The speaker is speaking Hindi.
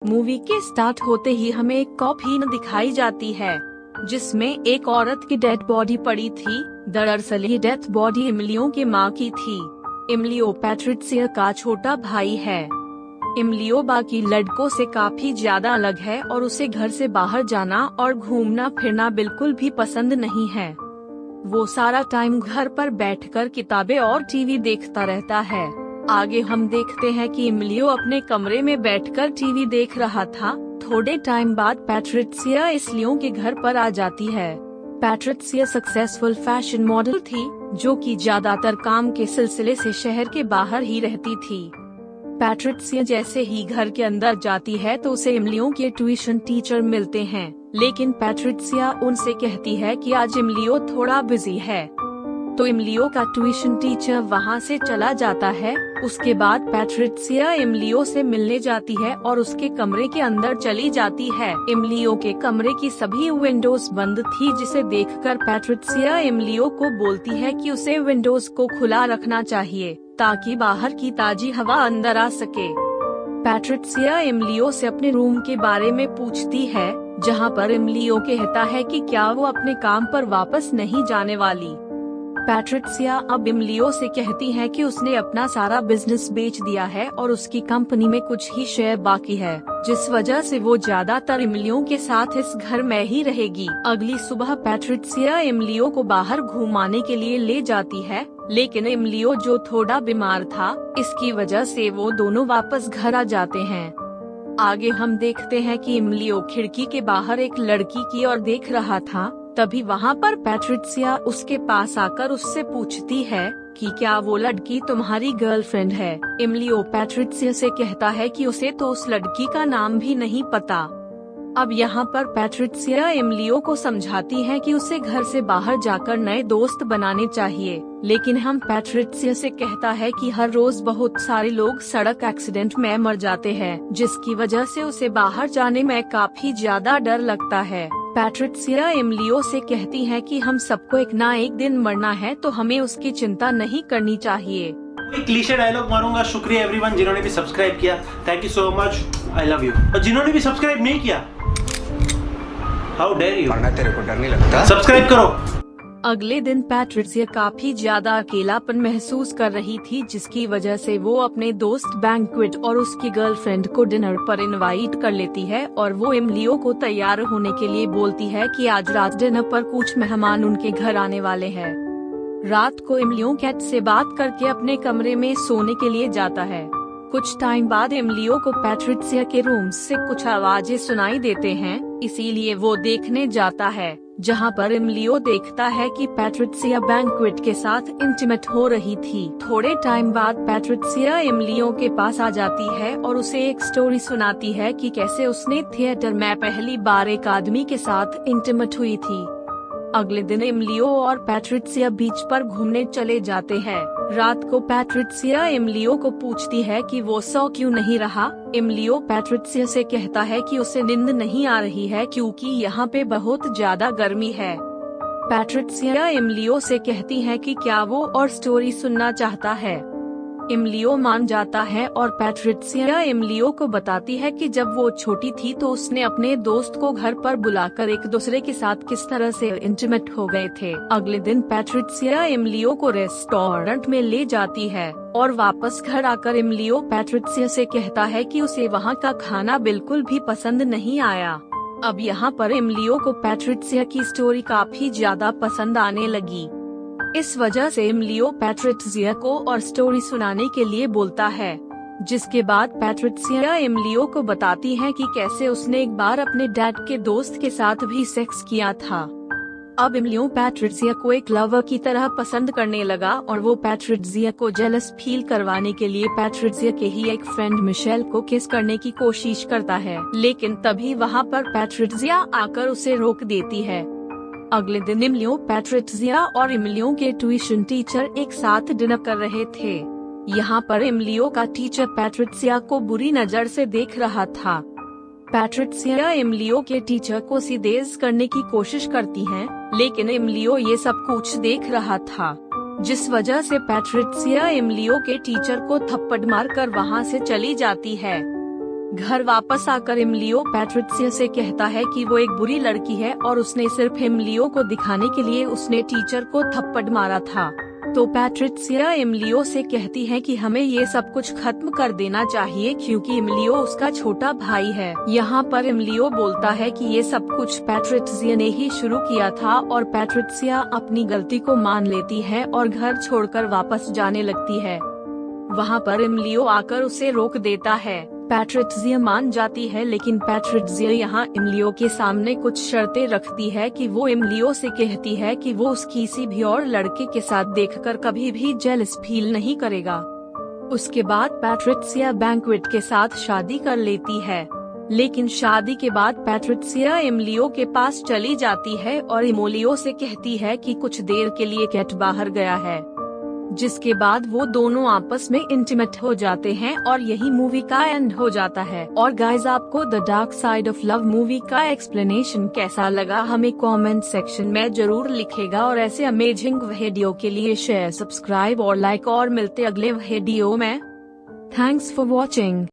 मूवी के स्टार्ट होते ही हमें एक कॉफी दिखाई जाती है जिसमें एक औरत की डेड बॉडी पड़ी थी। दरअसल ये डेथ बॉडी इमलियो की मां की थी। इमलियो पैट्रिसिया का छोटा भाई है। इमलियो बाकी लड़कों से काफी ज्यादा अलग है और उसे घर से बाहर जाना और घूमना फिरना बिल्कुल भी पसंद नहीं है। वो सारा टाइम घर पर बैठकर किताबें और टीवी देखता रहता है। आगे हम देखते हैं कि इमलियो अपने कमरे में बैठकर टीवी देख रहा था। थोड़े टाइम बाद पैट्रिसिया इमलियो के घर पर आ जाती है। पैट्रिसिया सक्सेसफुल फैशन मॉडल थी जो कि ज्यादातर काम के सिलसिले से शहर के बाहर ही रहती थी। पैट्रिसिया जैसे ही घर के अंदर जाती है तो उसे इमलियो के ट्यूशन टीचर मिलते हैं, लेकिन पैट्रिसिया उनसे कहती है कि आज इमलियो थोड़ा बिजी है। तो इमलियो का ट्यूशन टीचर वहां से चला जाता है। उसके बाद पैट्रिसिया इमलियो से मिलने जाती है और उसके कमरे के अंदर चली जाती है। इमलियो के कमरे की सभी विंडोज बंद थी, जिसे देखकर पैट्रिसिया इमलियो को बोलती है कि उसे विंडोज को खुला रखना चाहिए ताकि बाहर की ताजी हवा अंदर आ सके। पैट्रिसिया इमलियो से अपने रूम के बारे में पूछती है, जहां पर इमलियो कहता है कि क्या वो अपने काम पर वापस नहीं जाने वाली। पैट्रिसिया अब इमलियो से कहती है कि उसने अपना सारा बिजनेस बेच दिया है और उसकी कंपनी में कुछ ही शेयर बाकी है, जिस वजह से वो ज्यादातर इमलियो के साथ इस घर में ही रहेगी। अगली सुबह पैट्रिसिया इमलियो को बाहर घुमाने के लिए ले जाती है, लेकिन इमलियो जो थोड़ा बीमार था, इसकी वजह से वो दोनों वापस घर आ जाते हैं। आगे हम देखते हैं कि इमलियो खिड़की के बाहर एक लड़की की ओर देख रहा था। तभी वहाँ पर पैट्रिसिया उसके पास आकर उससे पूछती है कि क्या वो लड़की तुम्हारी गर्लफ्रेंड है। इमलियो पैट्रिसिया से कहता है कि उसे तो उस लड़की का नाम भी नहीं पता। अब यहाँ पर पैट्रिसिया इमलियो को समझाती है कि उसे घर से बाहर जाकर नए दोस्त बनाने चाहिए, लेकिन हम पैट्रिसिया से कहता है कि हर रोज बहुत सारे लोग सड़क एक्सीडेंट में मर जाते हैं, जिसकी वजह से उसे बाहर जाने में काफी ज्यादा डर लगता है। पैट्रिसिया इमलियो से कहती है कि हम सबको एक ना एक दिन मरना है, तो हमें उसकी चिंता नहीं करनी चाहिए। एक क्लीशे डायलॉग मारूंगा। शुक्रिया एवरीवन जिन्होंने भी सब्सक्राइब किया, thank you so much, I love you. और जिन्होंने भी सब्सक्राइब नहीं किया, हाउ डेयर यू, तेरे को डर नहीं लगता? सब्सक्राइब करो। अगले दिन पैट्रिसिया काफी ज्यादा अकेलापन महसूस कर रही थी, जिसकी वजह से वो अपने दोस्त बैंक्वेट और उसकी गर्लफ्रेंड को डिनर पर इनवाइट कर लेती है और वो इमलियो को तैयार होने के लिए बोलती है कि आज रात डिनर पर कुछ मेहमान उनके घर आने वाले हैं। रात को इमलियो कैट से बात करके अपने कमरे में सोने के लिए जाता है। कुछ टाइम बाद इमलियो को पैट्रिसिया के रूम से कुछ आवाजें सुनाई देते हैं, इसीलिए वो देखने जाता है, जहां पर इमलियो देखता है कि पैट्रिसिया बैंक्वेट के साथ इंटीमेट हो रही थी। थोड़े टाइम बाद पैट्रिसिया इमलियो के पास आ जाती है और उसे एक स्टोरी सुनाती है कि कैसे उसने थिएटर में पहली बार एक आदमी के साथ इंटीमेट हुई थी। अगले दिन इमलियो और पैट्रिसिया बीच पर घूमने चले जाते हैं। रात को पैट्रिसिया इमलियो को पूछती है कि वो सो क्यों नहीं रहा। इमलियो पैट्रिसिया से कहता है कि उसे नींद नहीं आ रही है क्योंकि यहाँ पे बहुत ज्यादा गर्मी है। पैट्रिसिया इमलियो से कहती है कि क्या वो और स्टोरी सुनना चाहता है। इमलियो मान जाता है और पैट्रिसिया इमलियो को बताती है कि जब वो छोटी थी तो उसने अपने दोस्त को घर पर बुलाकर एक दूसरे के साथ किस तरह से इंटीमेट हो गए थे। अगले दिन पैट्रिसिया इमलियो को रेस्टोरेंट में ले जाती है और वापस घर आकर इमलियो पैट्रिसिया से कहता है कि उसे वहाँ का खाना बिल्कुल भी पसंद नहीं आया। अब यहाँ पर इमलियो को पैट्रिसिया की स्टोरी काफी ज्यादा पसंद आने लगी। इस वजह से इमलियो पैट्रिसिया को और स्टोरी सुनाने के लिए बोलता है, जिसके बाद पैट्रिसिया इमलियो को बताती है कि कैसे उसने एक बार अपने डैड के दोस्त के साथ भी सेक्स किया था। अब इमलियो पैट्रिसिया को एक लवर की तरह पसंद करने लगा और वो पैट्रिसिया को जेलस फील करवाने के लिए पैट्रिसिया के ही एक फ्रेंड मिशेल को किस करने की कोशिश करता है, लेकिन तभी वहाँ पर पैट्रिसिया आकर उसे रोक देती है। अगले दिन इमलियो पैट्रिसिया और इमलियो के ट्यूशन टीचर एक साथ डिनर कर रहे थे। यहाँ पर इमलियो का टीचर पैट्रिसिया को बुरी नजर से देख रहा था। पैट्रिसिया इमलियो के टीचर को सीधेज करने की कोशिश करती है, लेकिन इमलियो ये सब कुछ देख रहा था, जिस वजह से पैट्रिसिया इमलियो के टीचर को थप्पड़ मारकर वहाँ से चली जाती है। घर वापस आकर एमिलियो पैट्रिसिया से कहता है कि वो एक बुरी लड़की है और उसने सिर्फ एमिलियो को दिखाने के लिए उसने टीचर को थप्पड़ मारा था। तो पैट्रिसिया एमिलियो से कहती है कि हमें ये सब कुछ खत्म कर देना चाहिए क्योंकि एमिलियो उसका छोटा भाई है। यहाँ पर एमिलियो बोलता है कि ये सब कुछ पैट्रिसिया ने ही शुरू किया था और पैट्रिसिया अपनी गलती को मान लेती है और घर छोड़कर वापस जाने लगती है। वहाँ पर एमिलियो आकर उसे रोक देता है। पैट्रिसिया मान जाती है लेकिन पैट्रिसिया यहाँ एमिलियो के सामने कुछ शर्तें रखती है कि वो एमिलियो से कहती है कि वो उसकी किसी भी और लड़के के साथ देखकर कभी भी जेलस फील नहीं करेगा। उसके बाद पैट्रिसिया बैंक्वेट के साथ शादी कर लेती है, लेकिन शादी के बाद पैट्रिसिया एमिलियो के पास चली जाती है और एमिलियो से कहती है कि कुछ देर के लिए कैट बाहर गया है, जिसके बाद वो दोनों आपस में इंटीमेट हो जाते हैं और यही मूवी का एंड हो जाता है। और गाइज, आपको the dark side of love movie का एक्सप्लेनेशन कैसा लगा हमें कमेंट सेक्शन में जरूर लिखेगा और ऐसे अमेजिंग वीडियो के लिए शेयर, सब्सक्राइब और लाइक और मिलते अगले वीडियो में। Thanks for watching.